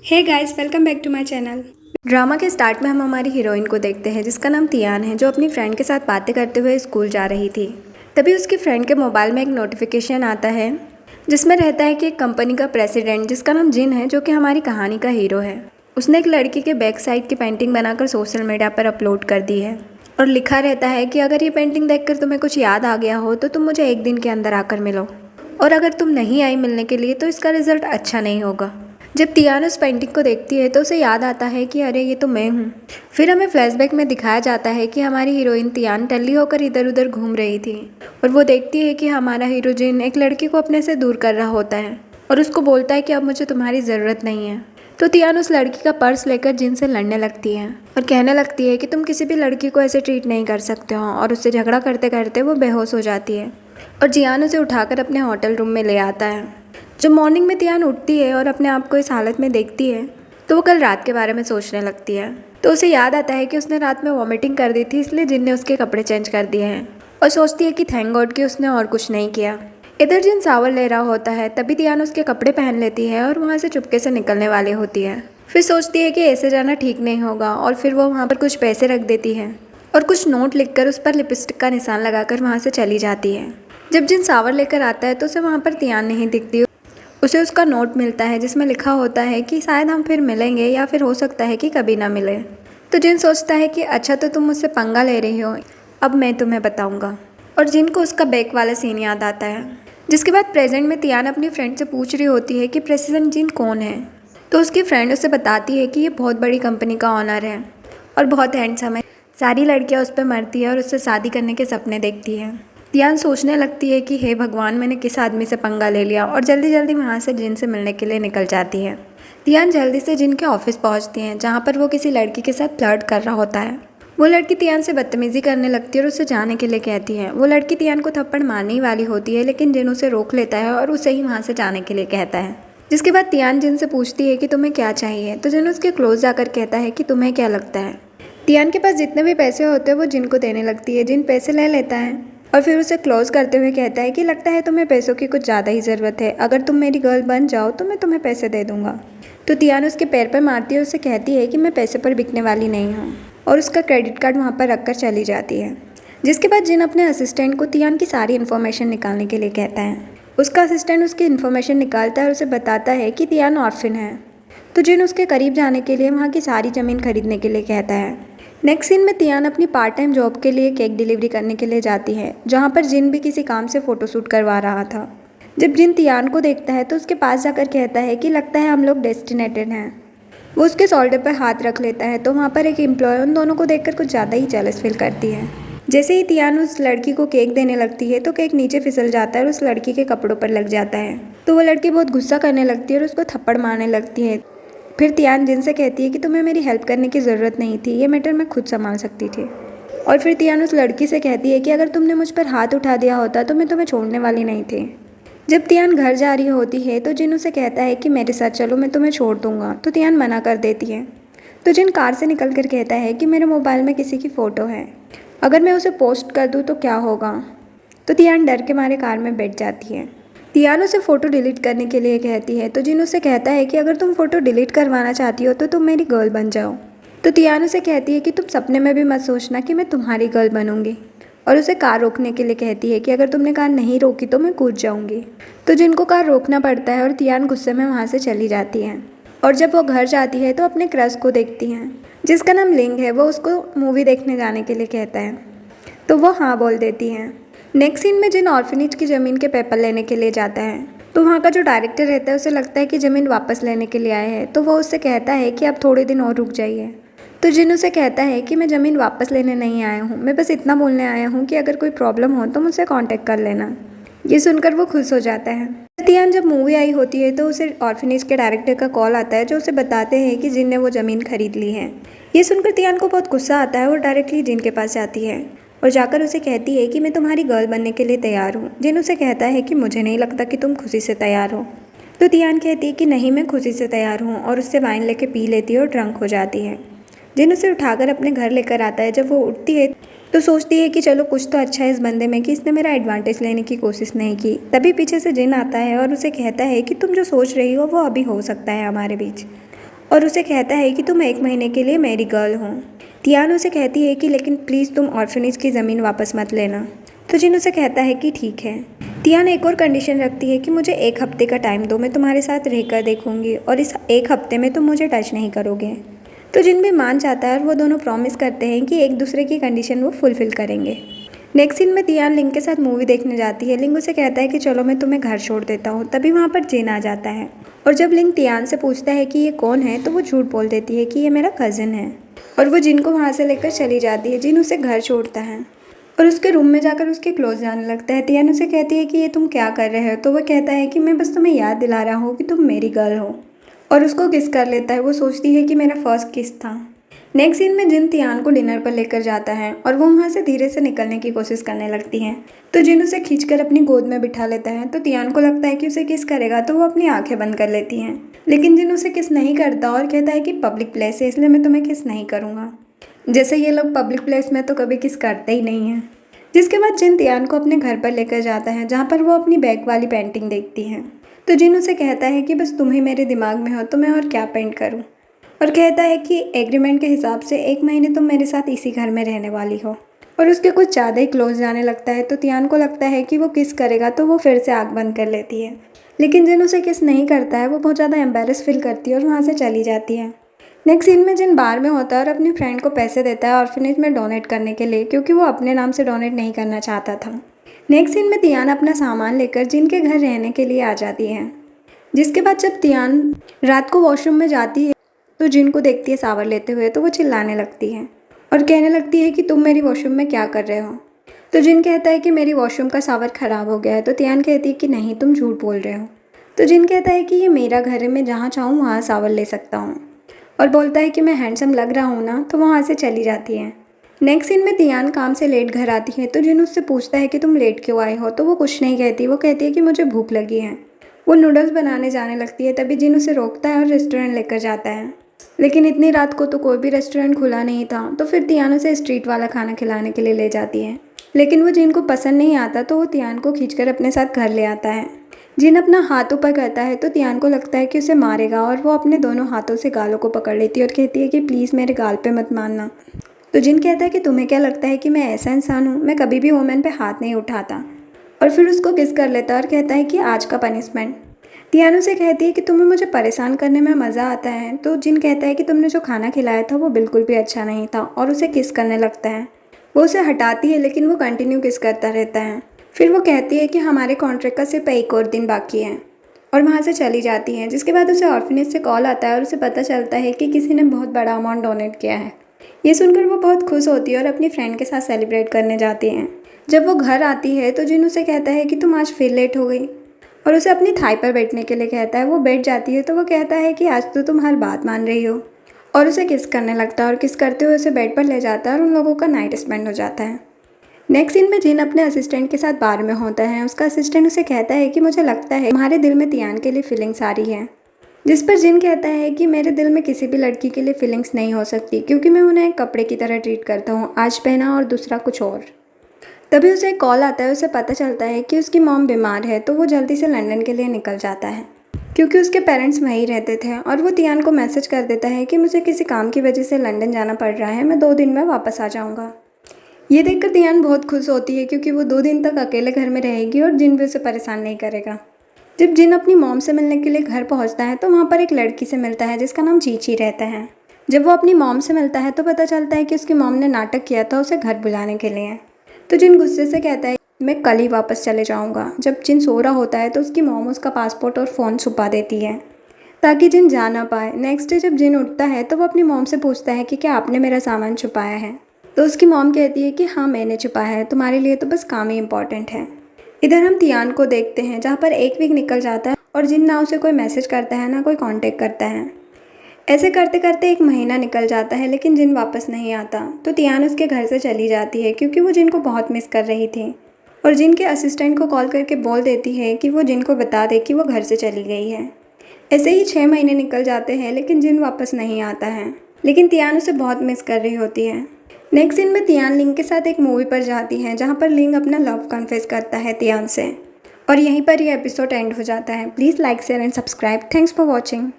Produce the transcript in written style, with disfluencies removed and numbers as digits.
Hey guys, welcome back to my channel. Drama के start में हम हमारी हीरोइन को देखते हैं जिसका नाम तियान है, जो अपनी फ्रेंड के साथ बातें करते हुए स्कूल जा रही थी। तभी उसकी फ्रेंड के मोबाइल में एक नोटिफिकेशन आता है जिसमें रहता है कि एक कंपनी का प्रेसिडेंट जिसका नाम जिन है, जो कि हमारी कहानी का हीरो है, उसने एक लड़की के बैक साइड की पेंटिंग बनाकर सोशल मीडिया पर अपलोड कर दी है और लिखा रहता है कि अगर ये पेंटिंग देखकर तुम्हें कुछ याद आ गया हो तो तुम मुझे एक दिन के अंदर आकर मिलो, और अगर तुम नहीं आई मिलने के लिए तो इसका रिजल्ट अच्छा नहीं होगा। जब तियान उस पेंटिंग को देखती है तो उसे याद आता है कि अरे ये तो मैं हूँ। फिर हमें फ्लैशबैक में दिखाया जाता है कि हमारी हीरोइन तियान टल्ली होकर इधर उधर घूम रही थी और वो देखती है कि हमारा हीरो जिन एक लड़की को अपने से दूर कर रहा होता है और उसको बोलता है कि अब मुझे तुम्हारी ज़रूरत नहीं है। तो तियान उस लड़की का पर्स लेकर जिन से लड़ने लगती है और कहने लगती है कि तुम किसी भी लड़की को ऐसे ट्रीट नहीं कर सकते हो, और उससे झगड़ा करते करते वो बेहोश हो जाती है और जियान उसे उठाकर अपने होटल रूम में ले आता है। जब मॉर्निंग में तियान उठती है और अपने आप को इस हालत में देखती है तो वो कल रात के बारे में सोचने लगती है। तो उसे याद आता है कि उसने रात में वॉमिटिंग कर दी थी, इसलिए जिन ने उसके कपड़े चेंज कर दिए हैं, और सोचती है कि थैंक गॉड कि उसने और कुछ नहीं किया। इधर जिन शावर ले रहा होता है तभी तियान उसके कपड़े पहन लेती है और वहाँ से चुपके से निकलने वाली होती है। फिर सोचती है कि ऐसे जाना ठीक नहीं होगा, और फिर वो वहाँ पर कुछ पैसे रख देती है और कुछ नोट लिखकर उस पर लिपस्टिक का निशान लगाकर वहाँ से चली जाती है। जब जिन शावर लेकर आता है तो उसे वहाँ पर तियान नहीं दिखती। उसे उसका नोट मिलता है जिसमें लिखा होता है कि शायद हम फिर मिलेंगे या फिर हो सकता है कि कभी ना मिले। तो जिन सोचता है कि अच्छा, तो तुम मुझसे पंगा ले रही हो, अब मैं तुम्हें बताऊंगा। और जिन को उसका बैक वाला सीन याद आता है, जिसके बाद प्रेजेंट में तियान अपनी फ्रेंड से पूछ रही होती है कि प्रेसिडेंट जिन कौन है। तो उसकी फ्रेंड उसे बताती है कि ये बहुत बड़ी कंपनी का ऑनर है और बहुत हैंडसम है। सारी लड़कियाँ उस पर मरती है और उससे शादी करने के सपने देखती है। तियान सोचने लगती है कि हे भगवान, मैंने किस आदमी से पंगा ले लिया, और जल्दी जल्दी वहाँ से जिन से मिलने के लिए निकल जाती है। तियान जल्दी से जिन के ऑफिस पहुँचती हैं जहाँ पर वो किसी लड़की के साथ फ्लर्ट कर रहा होता है। वो लड़की तियान से बदतमीजी करने लगती है और उसे जाने के लिए कहती है। वो लड़की तियान को थप्पड़ मारने ही वाली होती है, लेकिन जिन उसे रोक लेता है और उसे ही वहाँ से जाने के लिए कहता है। जिसके बाद तियान जिन से पूछती है कि तुम्हें क्या चाहिए, तो जिन उसके क्लोज जाकर कहता है कि तुम्हें क्या लगता है। तियान के पास जितने भी पैसे होते हैं वो जिन को देने लगती है। जिन पैसे ले लेता है और फिर उसे क्लोज करते हुए कहता है कि लगता है तुम्हें पैसों की कुछ ज़्यादा ही ज़रूरत है, अगर तुम मेरी गर्ल बन जाओ तो मैं तुम्हें पैसे दे दूंगा। तो तियान उसके पैर पर मारती है और उसे कहती है कि मैं पैसे पर बिकने वाली नहीं हूँ, और उसका क्रेडिट कार्ड वहाँ पर रखकर चली जाती है। जिसके बाद जिन अपने असिस्टेंट को तियान की सारी इन्फॉर्मेशन निकालने के लिए कहता है। उसका असिस्टेंट उसकी इन्फॉर्मेशन निकालता है और उसे बताता है कि तियान ऑर्फिन है। तो जिन उसके करीब जाने के लिए वहाँ की सारी ज़मीन खरीदने के लिए कहता है। नेक्स्ट सीन में तियान अपनी पार्ट टाइम जॉब के लिए केक डिलीवरी करने के लिए जाती है, जहाँ पर जिन भी किसी काम से फ़ोटोशूट करवा रहा था। जब जिन तियान को देखता है तो उसके पास जाकर कहता है कि लगता है हम लोग डेस्टिनेटेड हैं। वो उसके शोल्डर पर हाथ रख लेता है तो वहाँ पर एक एम्प्लॉय उन दोनों को देखकर कुछ ज़्यादा ही जेलस फील करती है। जैसे ही तियान उस लड़की को केक देने लगती है तो केक नीचे फिसल जाता है और उस लड़की के कपड़ों पर लग जाता है। तो वो लड़की बहुत गुस्सा करने लगती है और उसको थप्पड़ मारने लगती है। फिर तियान जिन से कहती है कि तुम्हें मेरी हेल्प करने की ज़रूरत नहीं थी, ये मैटर मैं खुद संभाल सकती थी। और फिर तियान उस लड़की से कहती है कि अगर तुमने मुझ पर हाथ उठा दिया होता तो मैं तुम्हें छोड़ने वाली नहीं थी। जब तियान घर जा रही होती है तो जिन उसे कहता है कि मेरे साथ चलो, मैं तुम्हें छोड़ दूंगा। तो तियान मना कर देती है। तो जिन कार से निकल कर कहता है कि मेरे मोबाइल में किसी की फ़ोटो है, अगर मैं उसे पोस्ट कर दूँ तो क्या होगा। तो तियान डर के मारे कार में बैठ जाती है। तियान उसे फ़ोटो डिलीट करने के लिए कहती है। तो जिन उसे कहता है कि अगर तुम फ़ोटो डिलीट करवाना चाहती हो तो तुम मेरी गर्ल बन जाओ। तो तियान उसे कहती है कि तुम सपने में भी मत सोचना कि मैं तुम्हारी गर्ल बनूंगी, और उसे कार रोकने के लिए कहती है कि अगर तुमने कार नहीं रोकी तो मैं कूद जाऊंगी। तो जिनको कार रोकना पड़ता है और तियान गुस्से में वहाँ से चली जाती है। और जब वो घर जाती है तो अपने क्रश को देखती हैं जिसका नाम लिंग है। वो उसको मूवी देखने जाने के लिए कहता है तो वो हाँ बोल देती हैं। नेक्स्ट सीन में जिन ऑर्फनेज की ज़मीन के पेपर लेने के लिए जाता है तो वहाँ का जो डायरेक्टर रहता है उसे लगता है कि ज़मीन वापस लेने के लिए आए हैं। तो वो उससे कहता है कि आप थोड़े दिन और रुक जाइए। तो जिन उसे कहता है कि मैं ज़मीन वापस लेने नहीं आया हूँ, मैं बस इतना बोलने आया हूँ कि अगर कोई प्रॉब्लम हो तो मुझसे कांटेक्ट कर लेना। ये सुनकर वो खुश हो जाता है। तियान जब मूवी आई होती है तो उसे ऑर्फनेज के डायरेक्टर का कॉल आता है, जो उसे बताते हैं कि जिन ने वो ज़मीन खरीद ली है। ये सुनकर तियान को बहुत गुस्सा आता है और डायरेक्टली जिन के पास जाती है और जाकर उसे कहती है कि मैं तुम्हारी गर्ल बनने के लिए तैयार हूँ। जिन उसे कहता है कि मुझे नहीं लगता कि तुम खुशी से तैयार हो। तो तियान कहती है कि नहीं, मैं खुशी से तैयार हूँ, और उससे वाइन लेके पी लेती है और ड्रंक हो जाती है। जिन उसे उठाकर अपने घर लेकर आता है। जब वो उठती है तो सोचती है कि चलो कुछ तो अच्छा है इस बंदे में कि इसने मेरा एडवांटेज लेने की कोशिश नहीं की। तभी पीछे से जिन आता है और उसे कहता है कि तुम जो सोच रही हो वो अभी हो सकता है हमारे बीच, और उसे कहता है कि तुम 1 महीने के लिए मेरी गर्ल हो। तियान उसे कहती है कि लेकिन प्लीज़ तुम ऑर्फनेज की ज़मीन वापस मत लेना। तो जिन उसे कहता है कि ठीक है। तियान एक और कंडीशन रखती है कि मुझे 1 हफ्ते का टाइम दो, मैं तुम्हारे साथ रहकर देखूंगी और इस 1 हफ्ते में तुम मुझे टच नहीं करोगे। तो जिन भी मान जाता है और वो दोनों प्रॉमिस करते हैं कि एक दूसरे की कंडीशन वो फुलफ़िल करेंगे। नेक्स्ट सीन में तियान लिंग के साथ मूवी देखने जाती है। लिंग उसे कहता है कि चलो मैं तुम्हें घर छोड़ देता हूँ। तभी वहाँ पर जिन आ जाता है और जब लिंग तियान से पूछता है कि ये कौन है तो वो झूठ बोल देती है कि ये मेरा कज़न है और वो जिन को वहाँ से लेकर चली जाती है। जिन उसे घर छोड़ता है और उसके रूम में जाकर उसके क्लोज जाने लगता है। तियान उसे कहती है कि ये तुम क्या कर रहे हो, तो वह कहता है कि मैं बस तुम्हें याद दिला रहा हूँ कि तुम मेरी गर्ल हो और उसको किस कर लेता है। वो सोचती है कि मेरा फर्स्ट किस था। नेक्स्ट सीन में जिन तियान को डिनर पर लेकर जाता है और वो वहाँ से धीरे से निकलने की कोशिश करने लगती है। तो जिन उसे खींचकर अपनी गोद में बिठा लेता है। तो तियान को लगता है कि उसे किस करेगा तो वो अपनी आंखें बंद कर लेती हैं, लेकिन जिन उसे किस नहीं करता और कहता है कि पब्लिक प्लेस है इसलिए मैं तुम्हें किस नहीं करूँगा। जैसे ये लोग पब्लिक प्लेस में तो कभी किस करते ही नहीं हैं। जिसके बाद जिन तियान को अपने घर पर लेकर जाता है जहाँ पर वो अपनी बैग वाली पेंटिंग देखती है। तो जिन उसे कहता है कि बस तुम ही मेरे दिमाग में हो तो मैं और क्या पेंट करूँ, और कहता है कि एग्रीमेंट के हिसाब से 1 महीने तुम मेरे साथ इसी घर में रहने वाली हो। और उसके कुछ ज़्यादा ही क्लोज जाने लगता है। तो तियान को लगता है कि वो किस करेगा तो वो फिर से आँख बंद कर लेती है, लेकिन जिन उसे किस नहीं करता है वो बहुत ज़्यादा एम्बेरस फील करती है और वहाँ से चली जाती है। नेक्स्ट सीन में जिन बार में होता है और अपनी फ्रेंड को पैसे देता है ऑर्फनेज में डोनेट करने के लिए, क्योंकि वो अपने नाम से डोनेट नहीं करना चाहता था। नेक्स्ट सीन में तियान अपना सामान लेकर जिन के घर रहने के लिए आ जाती है। जिसके बाद जब तियान रात को वॉशरूम में जाती है तो जिन को देखती है शावर लेते हुए, तो वो चिल्लाने लगती है और कहने लगती है कि तुम मेरी वॉशरूम में क्या कर रहे हो। तो जिन कहता है कि मेरी वॉशरूम का शावर ख़राब हो गया है। तो तियान कहती है कि नहीं तुम झूठ बोल रहे हो। तो जिन कहता है कि ये मेरा घर है, मैं जहाँ चाहूँ वहाँ शावर ले सकता हूँ और बोलता है कि मैं हैंडसम लग रहा हूँ ना, तो वहाँ से चली जाती है। नेक्स्ट सीन में तियान काम से लेट घर आती है। तो जिन उससे पूछता है कि तुम लेट क्यों आए हो, तो वो कुछ नहीं कहती। वो कहती है कि मुझे भूख लगी है। वो नूडल्स बनाने जाने लगती है। तभी जिन उसे रोकता है और रेस्टोरेंट लेकर जाता है, लेकिन इतनी रात को तो कोई भी रेस्टोरेंट खुला नहीं था। तो फिर तियान उसे स्ट्रीट वाला खाना खिलाने के लिए ले जाती है, लेकिन वो जिन को पसंद नहीं आता तो वो तियान को खींचकर अपने साथ घर ले आता है। जिन अपना हाथ ऊपर करता है तो तियान को लगता है कि उसे मारेगा और वो अपने दोनों हाथों से गालों को पकड़ लेती है और कहती है कि प्लीज़ मेरे गाल पे मत मारना। तो जिन कहता है कि तुम्हें क्या लगता है कि मैं ऐसा इंसान हूँ, मैं कभी भी वुमेन पे हाथ नहीं उठाता। और फिर उसको किस कर लेता है और कहता है कि आज का पनिशमेंट। तियान उसे कहती है कि तुम्हें मुझे परेशान करने में मज़ा आता है। तो जिन कहता है कि तुमने जो खाना खिलाया था वो बिल्कुल भी अच्छा नहीं था और उसे किस करने लगता है। वो उसे हटाती है लेकिन वो कंटिन्यू किस करता रहता है। फिर वो कहती है कि हमारे कॉन्ट्रैक्ट का सिर्फ 1 और दिन बाकी है और वहाँ से चली जाती है। जिसके बाद उसे ऑर्फनेज से कॉल आता है और उसे पता चलता है कि किसी ने बहुत बड़ा अमाउंट डोनेट किया है। ये सुनकर वो बहुत खुश होती है और अपनी फ्रेंड के साथ सेलिब्रेट करने जाती हैं। जब वो घर आती है तो जिन उसे कहता है कि तुम आज फिर लेट हो गई और उसे अपनी थाई पर बैठने के लिए कहता है। वो बैठ जाती है तो वो कहता है कि आज तो तुम हर बात मान रही हो और उसे किस करने लगता है और किस करते हुए उसे बेड पर ले जाता है और उन लोगों का नाइट स्पेंड हो जाता है। नेक्स्ट सीन में जिन अपने असिस्टेंट के साथ बार में होता है। उसका असिस्टेंट उसे कहता है कि मुझे लगता है तुम्हारे दिल में तियान के लिए फीलिंग्स आ रही है। जिस पर जिन कहता है कि मेरे दिल में किसी भी लड़की के लिए फीलिंग्स नहीं हो सकती, क्योंकि मैं उन्हें एक कपड़े की तरह ट्रीट करता हूँ, आज पहना और दूसरा कुछ और। तभी उसे एक कॉल आता है। उसे पता चलता है कि उसकी मॉम बीमार है। तो वो जल्दी से लंदन के लिए निकल जाता है क्योंकि उसके पेरेंट्स वहीं रहते थे और वो तियान को मैसेज कर देता है कि मुझे किसी काम की वजह से लंदन जाना पड़ रहा है, मैं 2 दिन में वापस आ जाऊँगा। ये देखकर तियान बहुत खुश होती है क्योंकि वो 2 दिन तक अकेले घर में रहेगी और जिन भी उसे परेशान नहीं करेगा। जब जिन अपनी मॉम से मिलने के लिए घर पहुंचता है तो वहाँ पर एक लड़की से मिलता है जिसका नाम चीची रहता है। जब वो अपनी मॉम से मिलता है तो पता चलता है कि उसकी मॉम ने नाटक किया था उसे घर बुलाने के लिए। तो जिन गुस्से से कहता है मैं कल ही वापस चले जाऊँगा। जब जिन सो रहा होता है तो उसकी मॉम उसका पासपोर्ट और फ़ोन छुपा देती है ताकि जिन जा ना पाए। नेक्स्ट डे जब जिन उठता है तो वो अपनी मॉम से पूछता है कि क्या आपने मेरा सामान छुपाया है। तो उसकी मॉम कहती है कि हाँ मैंने छुपाया है, तुम्हारे लिए तो बस काम ही इम्पॉर्टेंट है। इधर हम तियान को देखते हैं जहाँ पर 1 वीक निकल जाता है और जिन ना उसे कोई मैसेज करता है ना कोई कांटेक्ट करता है। ऐसे करते करते 1 महीना निकल जाता है लेकिन जिन वापस नहीं आता। तो तियान उसके घर से चली जाती है क्योंकि वो जिन को बहुत मिस कर रही थी और जिन के असिस्टेंट को कॉल करके बोल देती है कि वो जिन को बता दे कि वो घर से चली गई है। ऐसे ही 6 महीने निकल जाते हैं लेकिन जिन वापस नहीं आता है, लेकिन तियान उसे बहुत मिस कर रही होती है। नेक्स्ट सीन में तियान लिंग के साथ एक मूवी पर जाती है जहाँ पर लिंग अपना लव कन्फेस करता है तियान से और यहीं पर ये एपिसोड एंड हो जाता है। Please like share and subscribe. Thanks for watching.